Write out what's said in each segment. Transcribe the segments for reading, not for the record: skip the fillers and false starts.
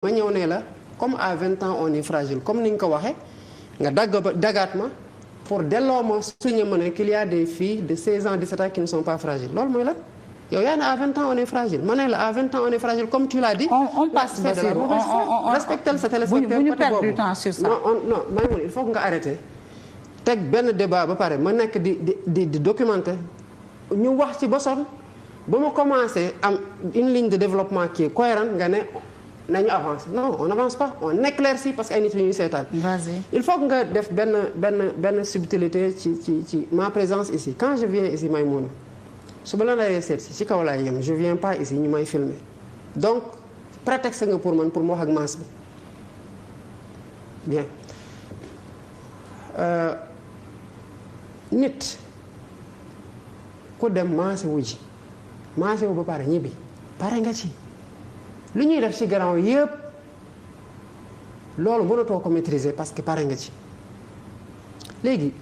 ma ñëw ne la comme à 20 ans on est fragile comme ni nga ko waxee nga dagaat ma pour delloo ma suñu ma ne qu'il y a des filles de 16 ans 17 ans qui ne sont pas fragiles loolu mooy lan yow yaa ne à 20 ans on est fragile ma ne la à 20 ans on est fragile comme tu l'as dit. on passe Bassirou on respecte sa téléspectateur bu ñu perdre du temps sur ça. non Maïmouna il faut que nga arrêter teg benn débat ba pare ma nekk di documenter ñu wax ci ba sonn ba ma commencé am une ligne de développement qui est cohérente nga ne. nañu avance non on n'avance pas on éclaircit parce que ay nit ñuy seetaan. Vas-y. Il faut que nga def benn subtilité ci ma présence ici quand je viens ici Maïmouna su ba la naree seet ci kaw laay yem je viens pas ici ñu may filmer donc prétexte nga pour man pour mu wax ak masse bi bien nit ku dem maase wu ji maase wu ba pare ñibbi pare nga ci. lu ñuy def ci gannaaw yëpp loolu mënatoo ko maîtriser parce que pare nga ci léegi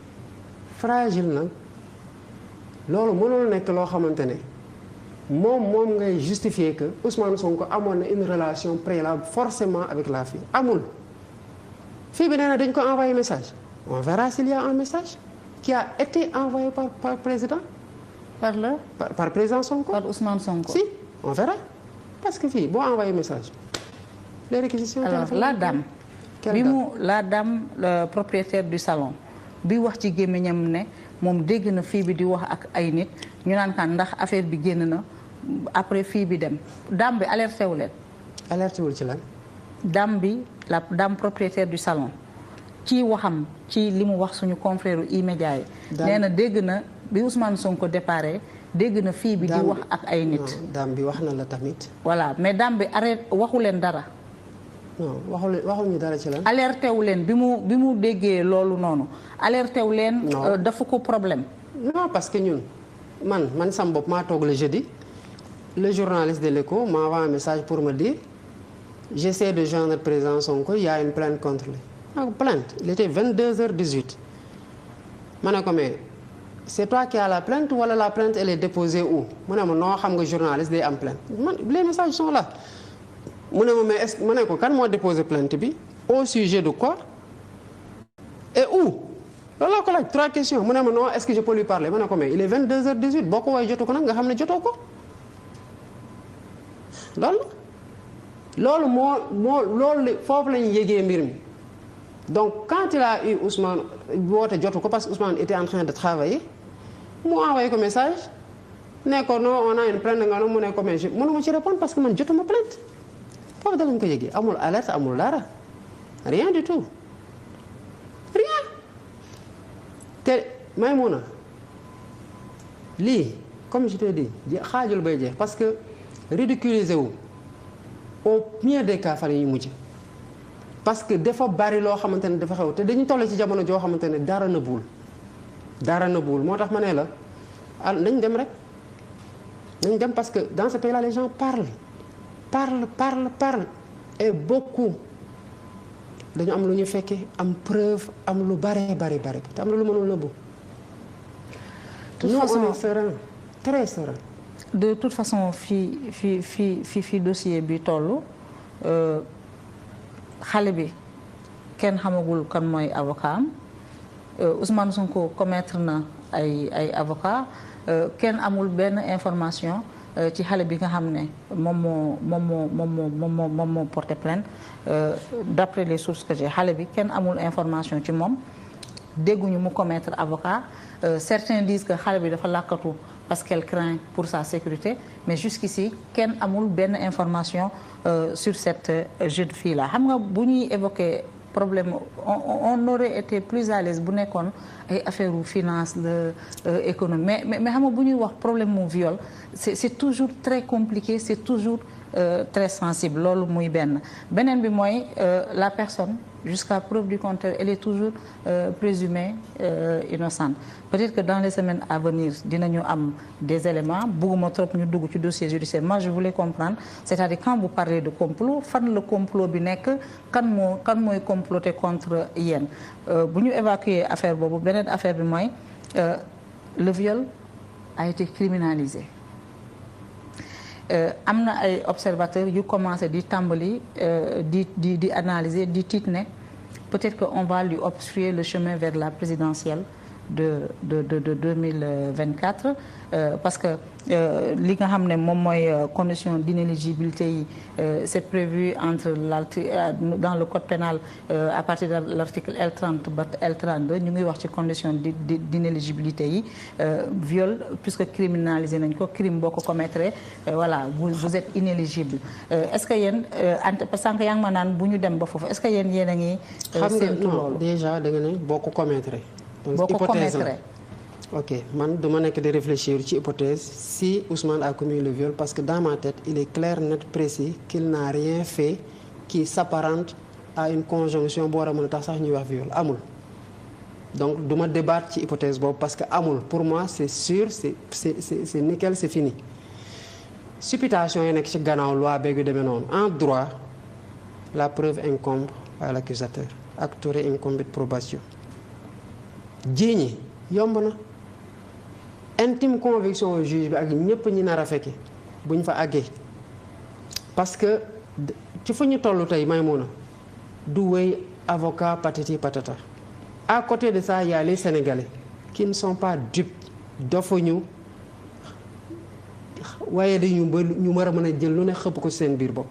fragile nag loolu mënul nekk loo xamante ne moom ngay justifier que Ousmane Sonko amoon na une relation préalable forcément avec la fille amul fille bi nee na dañ ko envoyé message on verra s'il y a un message qui a été envoyé par président par président Sonko par Ousmane Sonko si on verra parce que fii boo envoyé message les réquisitions. Alors la dame le propriétaire du salon bi wax ci gémmiñam ne moom dégg na fii bi di wax ak ay nit ñu naan kan ndax affaire bi génn na après fii bi dem dame bi alerté wu leen. alerté wul ci lan. dame bi la dame propriétaire du salon ci waxam ci li mu wax suñu confrère E-Media yi. nee na dégg na bi Ousmane Sonko déparé. dégg na fii bi di wax ak ay nit. dame bi wax na la tamit. voilà mais dame bi arrêté waxu leen dara. non waxuñu dara ci lan. alerté wu leen bi mu déggee loolu noonu alerté wu leen. dafa ko problème. non parce que ñun man sam bopp maa toog le jeudi le journaliste de l'Écho m'a envoyé un message pour me dire j'essaie de joindre le président Sonko il y a une plainte contre lui. donc plainte il était 22h18 ma ne ko mais. c'est toi qui as la plainte wala la plainte elle est déposée où mu ne ma noo xam nga journaliste day am plainte man les messages sont là mu ne ma mais est-ce mu ne ko kan moo déposé plainte bi au sujet de quoi et où loolu laa ko laaj 3 questions mu ne ma non est-ce que je peux lui parler ma ne ko mais il est 22h18 boo ko woowee jotu ko nag nga xam ne jotoo ko loolu loolu foofu lañu yégee mbir mi donc quand il a eu Ousmane woote jotu ko parce que Ousmane était en train de travailler mu envoyé ko message ne ko non on a une plainte nga mu ne ko mais mënuma ci répondre parce que man jotuma plainte foofu da lañ ko yëgee amul alerte amul dara rien du tout rien te Maïmouna lii comme je te dis xaajul bay jeex parce que ridiculiser wu au mieux des cas fan yi mujj parce que dafa bari loo xamante ne dafa xew te dañu toll ci jamono joo xamante ne dara na buul moo tax ma ne la nañ dem rek nañ dem parce que dans ce pays-là les gens parlent et beaucoup dañu am lu ñu fekkee am preuve am lu bari te am na lu mënul nëbbu. nous on est serein très serein. de toute façon fii dossier bi toll. xale bi kenn xamagul kan mooy avocat am Ousmane Sonko commettre na ay avocat kenn amul benn information ci xale bi nga xam ne moom moo porté plainte d'après les sources que j'ai xale bi kenn amul information ci moom dégguñu mu commettre avocat certains disent que xale bi dafa làkkatu parce qu'elle craint pour sa sécurité mais jusqu'ici kenn amul benn information sur cette jeune fille là xam nga bu ñuy évoquer problème on aurait été plus à l'aise bu nekkoon ay affaire u finance la économie mais xam nga bu ñuy wax problème mu viol c'est toujours très compliqué c'est toujours très sensible loolu muy beneen bi mooy la personne jusqu'à preuve du contraire elle est toujours présumée innocente peut-être que dans les semaines à venir dinañu am des éléments bëgguma trop ñu dugg ci dossier judiciaire moi je voulais comprendre c'est-à-dire quand vous parlez de complot fan la complot bi nekk kan mooy comploter contre yéen bu ñu évacuer affaire boobu beneen affaire bi mooy le viol a été criminalisé am na ay observateurs yu commencé di tàmbali di analyser di tiit ne peut-être que on va lui obstruer le chemin vers la présidentielle de 2024 parce que li nga xam ne moom mooy condition d'inéligibilité yi c'est prévu entre dans le code pénal à partir de l'article L30 ba L32 ñu ngi wax ci condition d'inéligibilité yi viol puisque criminalisé nañ ko crime boo ko commettre voilà vous êtes inéligible est-ce que yéen sànq yaa ngi ma naan bu ñu dem ba foofu est-ce que yéen a ngi séntu loolu déjà da nga ne boo ko commettre boo ko commettre ok man duma nekk di réfléchir ci hypothèse si Ousmane a commis le viol parce que dans ma tête il est clair net précis qu'il n'a rien fait qui s'apparente à une conjonction bu war a mën a tax sax ñuy wax viol amul donc duma débattre ci hypothèse boobu parce que amul pour moi c'est sûr c'est nickel c'est fini supputation yi nekk ci gannaaw loi beeg yu demee noonu en droit la preuve incombe à l'accusateur acte incombe probation jiiñi yomb na intime conviction juge bi ak ñëpp ñi nar a fekke buñ fa àggee parce que ci fu ñu toll tey Maïmouna du wéy avocat patati patata à côté de ça il y a les Sénégalais qui ne sont pas dupes dofuñu waaye dañu ñu war a mën a jël lu ne xëpp ko seen biir bopp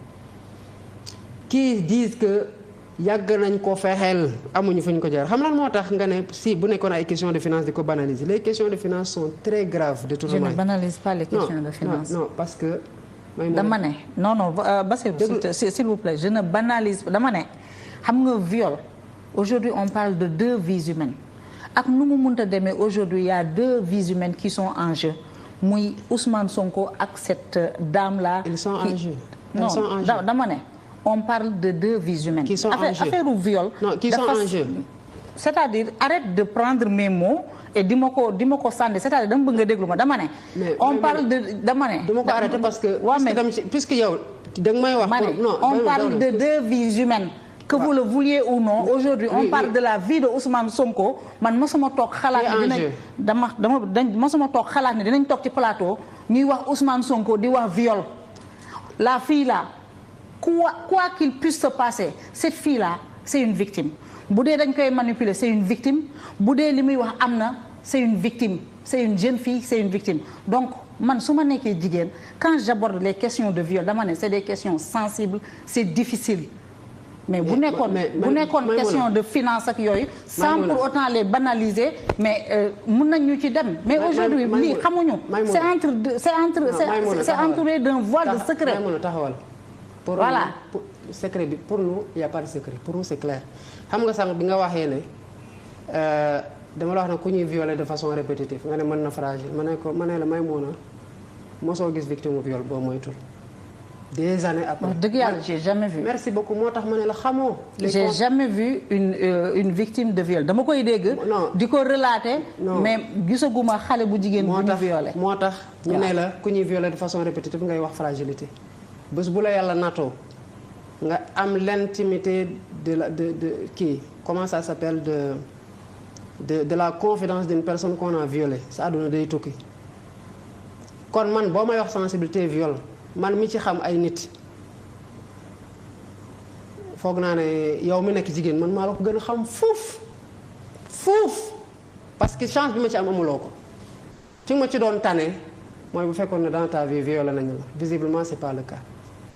qui disent que yàgg nañ ko fexeel amuñu fu ñu ko jaar xam lan moo tax nga ne si bu nekkoon ay questions de finance di ko banaliser les questions de finance sont très graves de toute manière. Je ne banalise pas les questions de finance. Non parce que. dama ne non Bassirou s'il vous plaît je ne banalise dama ne xam nga viol aujourd'hui on parle de 2 vies humaines ak nu mu mënta demee aujourd'hui il y a 2 vies humaines qui sont en jeu muy Ousmane Sonko ak cette dame là. Ils sont en jeu. Non dama ne. On parle de 2 vies humaines. Qui sont en jeu. Affaire ou viol. Non, qui sont en jeu. C'est-à-dire arrête de prendre mes mots et di ma ko sànni c'est-à-dire dama bëgg nga déglu ma dama ne. on parle de dama ne. dama ko arrêter parce que. waaw mais puisque yow da nga may wax. non on parle de 2 vies humaines. que vous le vouliez ou non aujourd'hui on parle de la vie de Ousmane Sonko man mosuma toog xalaat ne dinañ mosuma toog xalaat ne dinañ toog ci plateau ñuy wax Ousmane Sonko di wax viol la fille là. Quoi qu'il puisse se passer cette fille-là c'est une victime bu dee dañ koy manipuler c'est une victime bu dee li muy wax am na c'est une victime c'est une jeune fille c'est une victime donc man su ma nekkee jigéen quand j'aborde les questions de viol dama ne c'est des questions sensibles c'est difficile mais bu nekkoon question de finance ak yooyu sans pour autant les banaliser mais mën nañ ñu ci dem mais aujourd'hui lii xamuñu c'est entouré d'un voile de secret. Voilà pour secret bi pour nous il y a pas de secret pour nous c'est clair xam nga sànq bi nga waxee ne dama la wax ne ku ñuy violer de façon répétitive nga ne mën na fragile ma ne la Maïmouna mosoo gis victime viol boo moytul des années après. dëgg yàlla j'ai jamais vu. merci beaucoup moo tax ma ne la xamoo. j'ai jamais vu une victime de viol dama koy dégg. di ko relater. mais gisaguma xale bu jigéen bu ñu violer. moo tax ñu ne la ku ñuy violer de façon répétitive ngay wax fragilité. bés bu la yàlla natoo nga am l'intimité de kii comment ça s'appelle de la confidence d'une personne qu'on a violée sa àdduna day tukki kon man boo may wax sensibilité viol man mi ci xam ay nit foog naa ne yow mi nekk jigéen man maa la ko gën a xam fuuf parce que chance bi ma ci am amuloo ko ci ma ci doon tane mooy bu fekkoon ne dans ta vie violé nañu la visiblement c'est pas le cas.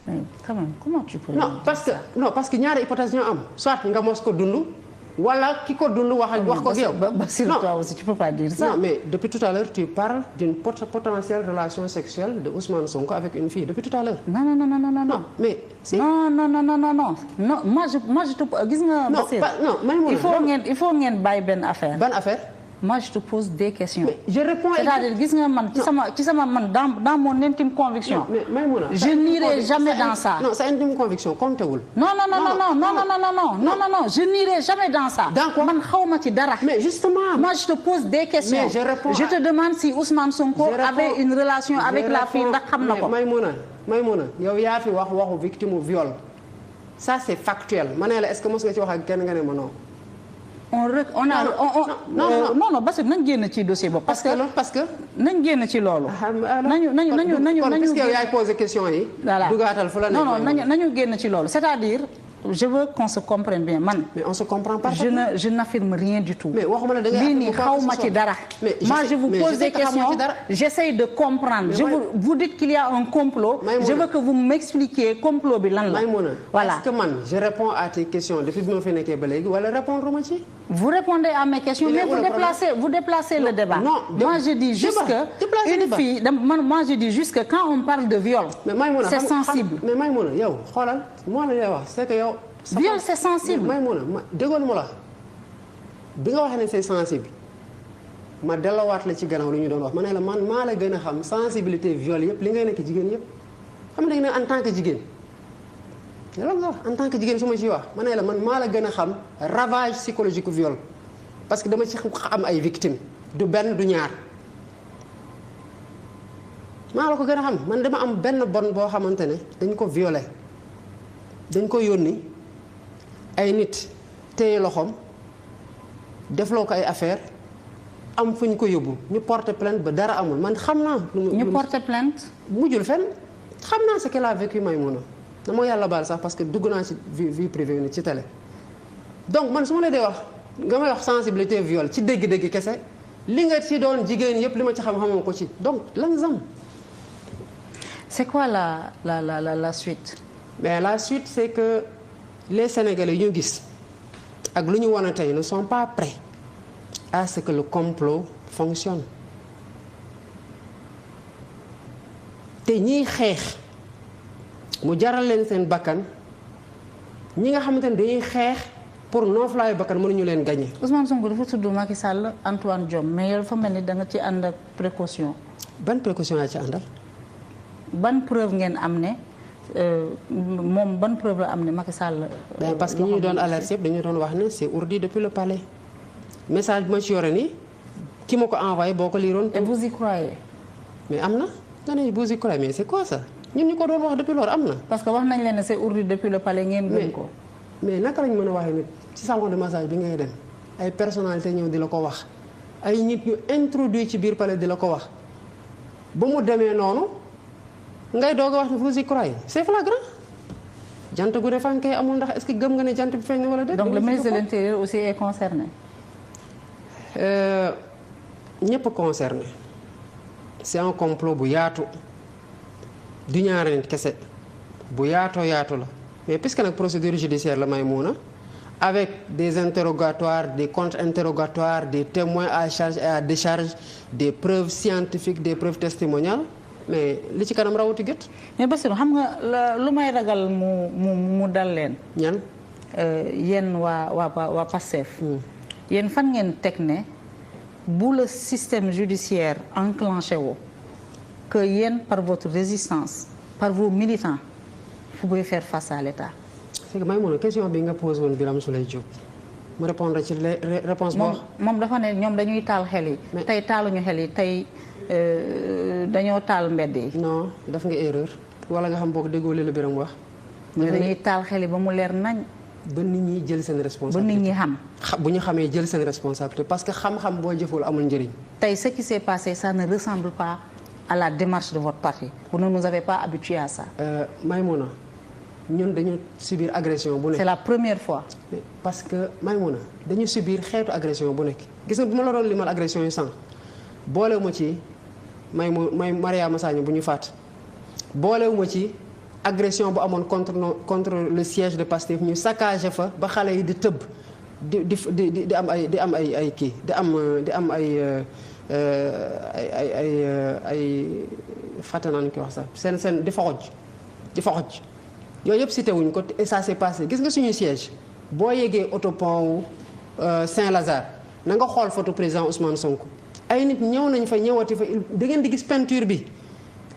Mais quand même, comment tu peux parce que ñaari hypothèse ñoo am soit nga mos ko dund wala ki ko dund wax ko ak yow. Non, toi aussi tu peux pas dire ça. Non, mais depuis tout à l'heure tu parles d'une potentielle relation sexuelle de Ousmane Sonko avec une fille depuis tout à l'heure. Non. Mais si. Non. Moi je te gis nga. Il faut ngeen bàyyi benn affaire. Ban affaire. Moi je te pose des questions. Mais je réponds. C'est-à-dire gis nga man ci sama man dans mon intime conviction. Mais Maïmouna, je n'irai jamais dans ça. Non, c'est intime conviction comptewul. Non, je n'irai jamais dans ça. Dans quoi? Man xawma ci dara. Mais justement. Moi je te pose des questions. Mais je réponds. Je te demande si Ousmane Sonko avait une relation avec la fille ndax xam na ko. Maïmouna yow yaa fi waxu victime viol. Ça c'est factuel ma ne la est-ce que mos nga ci wax ak kenn nga ne ma non. non Bassirou nañ génn ci dossier boobu. parce que nañ génn ci loolu. nañu parce que yow yaay posé question yi. voilà dugaatal fu la nekk. non nañu génn ci loolu c'est-à-dire. je veux qu'on se comprenne bien man. mais on se comprend parfaitement. je n'affirme rien du tout. mais waxuma la da lii nii xaw ma ci dara. moi je vous pose des questions j'essaye de comprendre. vous dites qu'il y a un complot. je veux que vous m'expliquiez complot bi lan la. voilà est-ce que man je réponds à tes questions depuis bi ma fi nekkee ba léegi wala répondre ma ci. vous répondez à mes questions mais vous déplacez le débat. non moi je dis juste que une fille moi je dis juste que quand on parle de viol. c'est sensible. mais Maïmouna yow xoolal moo la lay wax c'est que yow. viol c'est sensible. Maïmouna déggoon ma la bi nga waxee ne c'est sensible ma delloowaat la ci gannaaw lu ñu doon wax ma ne la man maa la gën a xam sensibilité viol yëpp li ngay nekk jigéen yëpp xam nga ne en tant que jigéen loolu nga wax en tant que jigéen su ma ciy wax ma ne la man maa la gën a xam ravage psychologique viol parce que dama ci am ay victimes du benn du ñaar maa la ko gën a xam man dama am benn bon boo xamante ne dañ ko violé dañ ko yónni ay nit téye loxoom defloo ko ay affaire am fu ñu ko yóbbu ñu porter plainte ba dara amul man xam naa. ñu porter plainte. mujjul fenn xam naa ce qu'elle a vécu Maïmouna dama yàlla baal sax parce que dugg naa ci vie privée nit ci télé. donc man su ma la dee wax nga may wax sensibilité viol ci dégg-dégg kese li nga ci doon jigéen yëpp li ma ci xam-xamoo ko ci donc lan zam. c'est quoi la suite. mais la suite c'est que les Sénégalais yu ñu gis ak lu ñu wane tey ne sont pas prêts à ce que le complot fonctionne te ñiy xeex mu jaral leen seen bakkan ñi nga xamante ne dañuy xeex pour nooflaayu bakkan mënuñu leen gagner. Ousmane Sonko dafa tudd Macky Sall Antoine Diome mais yow dafa mel ni da nga ci ànd ak précaution. ban précaution yaa ci àndal. ban preuve ngeen am ne moom ban preuve la am ne Macky Sall. parce que ñi doon alerte yëpp dañu doon wax ne c'est ourdi depuis le palais message bi ma ci yore nii ki ma ko envoyé boo ko liiroon. et vous y croyez. mais am na nga ne vous y croyez mais c'est quoi ça ñun ñu ko doon wax depuis loolu am na. parce que wax nañ leen ne c'est ourdi depuis le palais ngeen gën ko. mais naka lañ mën a waxee nit ci salon de massage bi ngay dem ay personnalité ñëw di la ko wax ay nit ñu introduit ci biir palais di la ko wax ba mu demee noonu. ngay doog a wax ne vous y croyez c'est flagrant jant gu defan kay amul ndax est-ce que gëm nga ne jant bi feeñ na wala déet. donc le ministre de l'Intérieur aussi est concerné. ñëpp concerné c'est un complot bu yaatu du ñaari nit kese bu yaatoo yaatu la mais puisque nag procédure judiciaire la Maïmouna avec des interrogatoires des contre-interrogatoires des témoins à charge et à décharge des preuves scientifiques des preuves testimoniales. mais li ci kanam rawati gët. mais Bassirou xam nga lu may ragal mu dal leen. ñan. yéen waa Pastef. yéen fan ngeen teg ne bu le système judiciaire enclenché woo que yéen par votre résistance par vos militants vous pouvez faire face à l'État. c'est que Maïmouna question bi nga posé woon Birame Souleye Diop mu répondre ci réponse boo. moom dafa ne ñoom dañuy taal xel yi. tey taaluñu xel yi tey. dañoo taal mbedd yi. non daf nga erreur wala nga xam boog déggoo li la Birame wax. mais dañuy taal xel yi ba mu leer nañ. ba nit ñi jël seen responsabilité ba nit ñi xam. bu ñu xamee jël seen responsabilité parce que xam-xam boo jëful amul njëriñ. tey ce qui s'est passé ça ne ressemble pas à la démarche de votre parti vous ne nous avez pas habitués à ça. Maïmouna ñun dañu subir agression bu nekk. c'est la première fois. parce que Maïmouna dañu subir xeetu agression bu nekk gis nga bu ma la doon limal agression yu sànq boolewuma ci. may Mariama Sagna bu ñu faat boolewuma ci agression bu amoon contre le siège de Pastef ñu saccagé fa ba xale yi di tëb di am ay kii di am ay fàtte naa ñu koy wax sax seen di fa xoj yooyu yëpp cité wuñ ko et ça s'est passé gis nga suñu siège boo yegee autopont wu Saint-Lazare na nga xool photo président Ousmane Sonko. ay nit ñëw nañ fa ñëwati fa da ngeen di gis peinture bi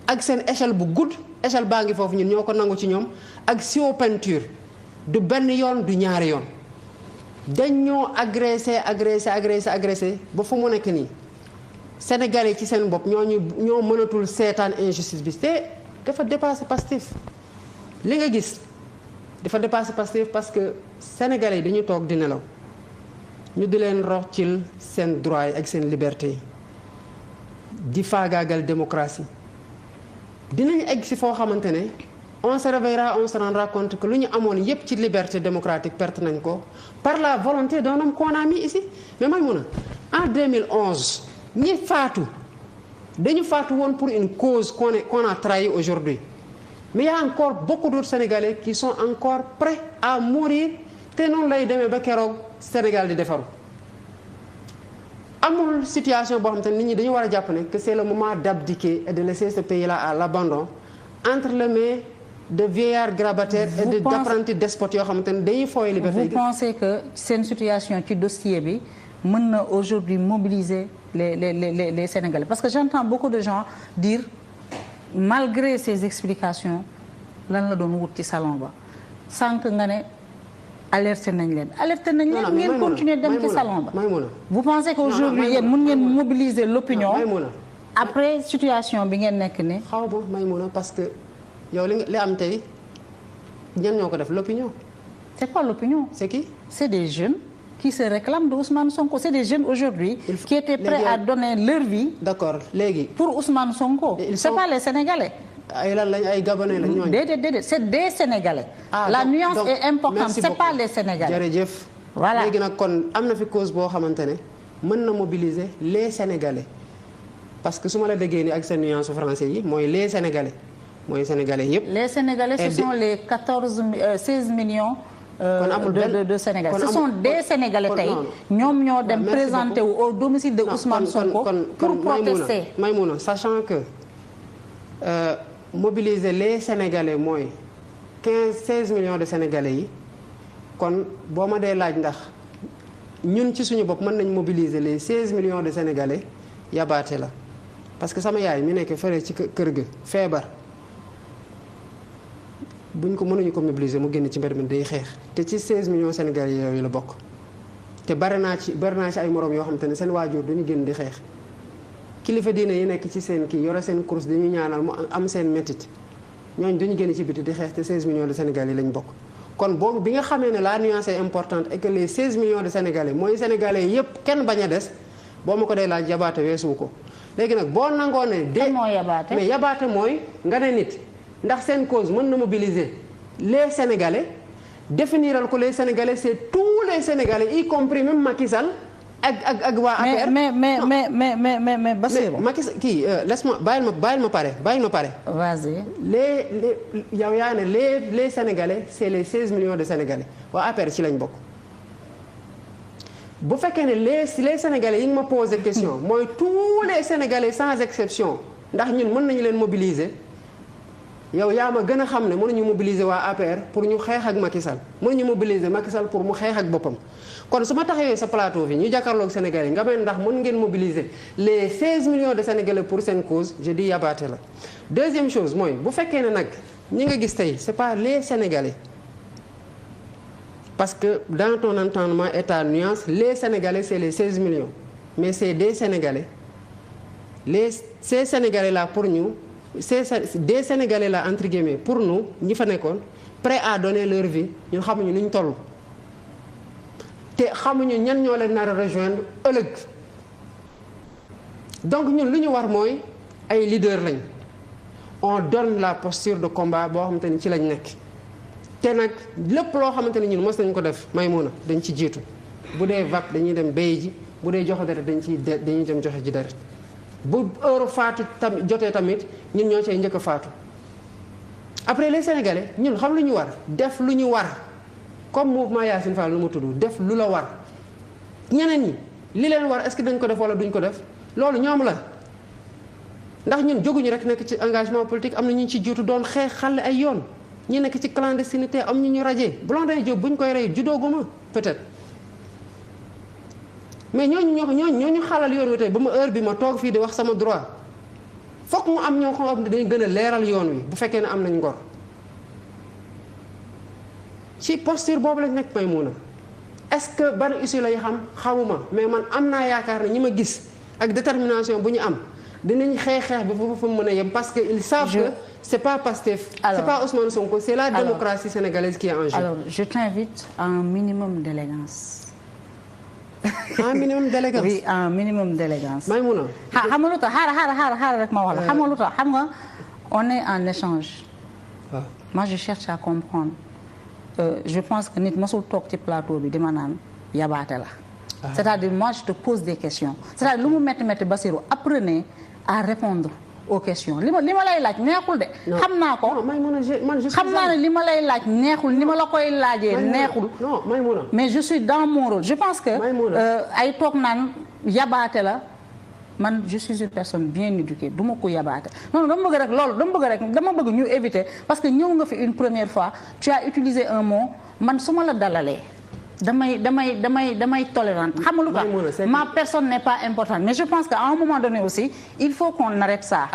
ak seen échelle bu gudd échelle baa ngi foofu ñun ñoo ko nangu ci ñoom ak siwo peinture du benn yoon du ñaari yoon dañ ñoo agressé ba fu mu nekk nii Sénégalais ci seen bopp ñoo mënatul seetaan injustice bi te dafa dépassé Pastef li nga gis dafa dépassé Pastef parce que Sénégalais yi dañu toog di nelaw ñu di leen roccil seen droit yi ak seen liberté yi di faagaagal démocratie dinañ egg si foo xamante ne on se réveillera on se rendra compte que lu ñu amoon yépp ci liberté démocratique perte nañ ko par la volonté d'un homme qu'on a mis ici. mais Maïmouna en 2011 ñi faatu dañu faatu woon pour une cause qu'on a trahi aujourd'hui mais il y a encore beaucoup d'autres Sénégalais qui sont encore prêts à mourir te noonu lay demee ba keroog Sénégal di defaru amul situation boo xam te ne nit ñi dañu war a jàpp ne que c'est le moment d'abdiquer et de laisser ce pays-là à l'abandon entre les mains de vieillards grabataires et d'apprentis despotes yoo xamante ne dañuy fooy liberté. Vous pensez que seen situation ci dossier bi mën na aujourd'hui mobiliser les Sénégalais parce que j'entends beaucoup de gens dire malgré ces explications lan la doon wut ci salon ba sànq nga ne alerté nañ leen ngeen continuer dem ci salon ba. Vous pensez qu'aujourd'hui yéen mën ngeen mobiliser l'opinion après situation bi ngeen nekk ni xaw ma Maïmouna parce que yow li am tey ñan ñoo ko def l'opinion. C'est quoi l'opinion? C'est qui? C'est des jeunes qui se réclament de Ousmane Sonko. C'est des jeunes aujourd'hui qui étaient prêts à donner leur vie. D'accord léegi pour Ousmane Sonko. C'est pas les Sénégalais. ay lan lañ ay Gabonais lañ ñooñu. déedéet c'est des Sénégalais. La nuance est importante c'est pas les Sénégalais. jërëjëf. voilà léegi nag kon am na fi cause boo xamante ne mën na mobiliser les Sénégalais parce que su ma la déggee ni ak seen nuance français yi mooy les Sénégalais mooy Sénégalais yëpp. les Sénégalais ce sont les 16 millions. de Sénégalais ce sont des Sénégalais tey ñoom ñoo dem présenter wu au domicile de Ousmane Sonko pour protester. Maïmouna sachant que mobiliser les Sénégalais mooy 16 millions de Sénégalais yi kon boo ma dee laaj ndax ñun ci suñu bopp mën nañ mobiliser les 16 millions de Sénégalais yabaate la parce que sama yaay mi nekk fële ci kër ga feebar buñ ko mënuñu ko mobiliser mu génn ci mbir mi day xeex te ci 16 millions Sénégalais yooyu la bokk te bari naa ci ay morom yoo xam te ne seen waajur duñu génn di xeex kilifa diine yi nekk ci seen kii yore seen course dañuy ñaanal mu am seen métit ñooñu duñu génn ci biti di xeex te 16 millions de Sénégalais yi lañ bokk. kon boobu bi nga xamee ne la nuance est importante et que les 16 millions de Sénégalais mooy Sénégalais yépp kenn bañ a des boo ma ko dee laaj yabaate weesuwu ko léegi nag boo nangoo ne. mais yabaate mooy nga ne nit. ndax seen cause mën na mobiliser les Sénégalais définiral ko les Sénégalais c'est tous les Sénégalais y compris même Macky Sall ak waa APR. mais Bassirou. Macky Sall kii laisse-moi bàyyil ma pare. Vas-y. yow yaa ne les Sénégalais c'est les 16 millions de Sénégalais waa APR ci lañ bokk. bu fekkee ne les Sénégalais yi nga ma posé question mooy tous les Sénégalais sans exception ndax ñun mën nañu leen mobiliser. yow yaa ma gën a xam ne mënuñu mobiliser waa APR pour ñu xeex ak Macky Sall mënuñu mobiliser Macky Sall pour mu xeex ak boppam kon su ma taxawee sa plateau fi ñu jàkkaarloog Sénégalais nga mel ndax mën ngeen mobiliser les 16 millions de Sénégalais pour seen cause je dis yabaate la. deuxième chose mooy bu fekkee ne nag ñi nga gis tey c'est pas les Sénégalais parce que dans ton entendement et ta nuance les Sénégalais c'est les 16 millions mais c'est des Sénégalais ces Sénégalais là pour ñu. c'est des Sénégalais là entre guillemets pour nous ñi fa nekkoon prêts à donner leur vie ñun xamuñu ni ñu toll te xamuñu ñan ñoo leen nar a rejoindre ëllëg donc ñun lu ñu war mooy ay leader lañ on donne la posture de combat boo xamante ni ci lañ nekk te nag lépp loo xamante ni ñun mos nañ ko def Maïmouna dañ ci jiitu bu dee vape dañuy dem béy ji bu dee joxe deret dañuy dem joxe ji deret bu heure faatu jotee tamit ñun ñoo cay njëkk a faatu après les Sénégalais ñun xam lu ñu war def lu ñu war comme mouvement Yacine Fall lu mu tudd def lu la war ñeneen ñi li leen war est-ce que dañ ko def wala duñ ko def loolu ñoom la ndax ñun jóguñu rek nekk ci engagement politique am na ñu ci jiitu doon xeex xale ay yoon ñi nekk ci clandestinité am ñu rajee Blondin Diop buñ koy rey judooguma peut-être mais ñooñu xalal yoon wi tey ba ma heure bi ma toog fii di wax sama droit fokk mu am ñoo xam ne dañu gën a leeral yoon wi bu fekkee ne am nañ ngor ci posture boobu lañ nekk Maïmouna est-ce que ban issue lay xamuma mais man am naa yaakaar ne ñi ma gis ak détermination bu ñu am dinañ xeex bi foofu mu mën a yem parce que ils savent que c'est pas Pastef c'est pas Ousmane Sonko c'est la démocratie sénégalaise qui est en jeu. Alors je t'invite à un minimum d'élégance un minimum d'élégance. oui un minimum d'élégance. Maïmouna. xam nga lu tax xaaral rek ma wax la xam nga lu tax xam nga on est en échange. waaw moi je cherche à comprendre je pense que nit mosul toog ci plateau bi di ma naan yabaate la. c'est-à-dire moi je te pose des questions c'est-à-dire lu mu métti Bassirou apprenez à répondre aux questions li ma lay laaj neexul de. xam naa ko xam naa ne li ma lay laaj neexul ni ma la koy laajee neexul. non Maïmouna. mais je suis dans mon rôle je pense que. ay toog naan yabaate la man je suis une personne bien éduquée du ma ko yabaate non dama bëgg rek loolu dama bëgg ñu éviter parce que ñëw nga fi une première fois tu as utilisé un mot man su ma la dalalee. damay tolérante xam nga lu tax ma personne n'est pas importante mais je pense qu'à un moment donné aussi il faut qu'on arrête ça.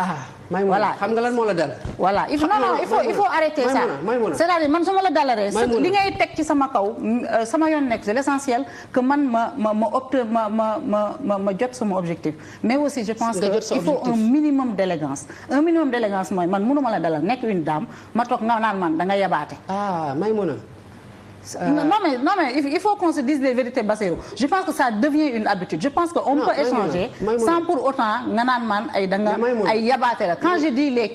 voilà xam nga lan moo la dal. voilà il faut arrêter ça. c'est-à-dire man su ma la dalaree. li ngay teg ci sama kaw sama yoon nekk c'est l'essentiel que man ma jot sama objectif. mais aussi je pense que il faut un minimum d'élégance mooy man mënuma la dalal nekk une dame ma toog nga naan man da nga yabaate. Maïmouna. Non mais il faut qu'on se dise les vérités Bassirou je pense que ça devient une habitude je pense que on peut échanger sans pour autant nga naan man ay da nga ay yabaate la quand je dis les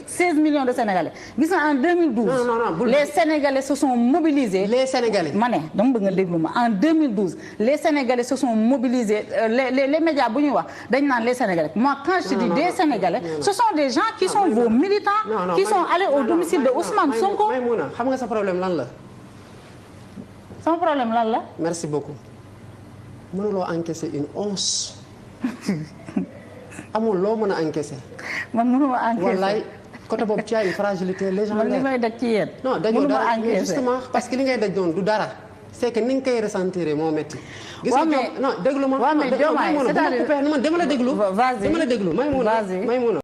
16 millions de Sénégalais gis nga en 2012 les Sénégalais se sont mobilisés ma ne dama bëgg nga déglu ma en 2012 les Sénégalais se sont mobilisés les médias bu ñuy wax dañ naan les Sénégalais moi quand je dis des Sénégalais ce sont des gens qui sont vos militants qui sont allés au domicile de Ousmane Sonko. Maïmouna xam nga sa problème lan la. sama problème lan la. merci beaucoup mënuloo encaisser une once amul loo mën a encaisser. man mënuma encaisser wallaay côté boobu ci ay fragilité légendaire. man li may daj ci yéen. non dañoo dara justement parce que li ngay daj doon du dara. c'est que ni nga koy ressentir moo métti. gis nga non déglu ma. waaw mais Diomaye c'est-à-dire dama la déglu. vas-y dama la déglu Maïmouna.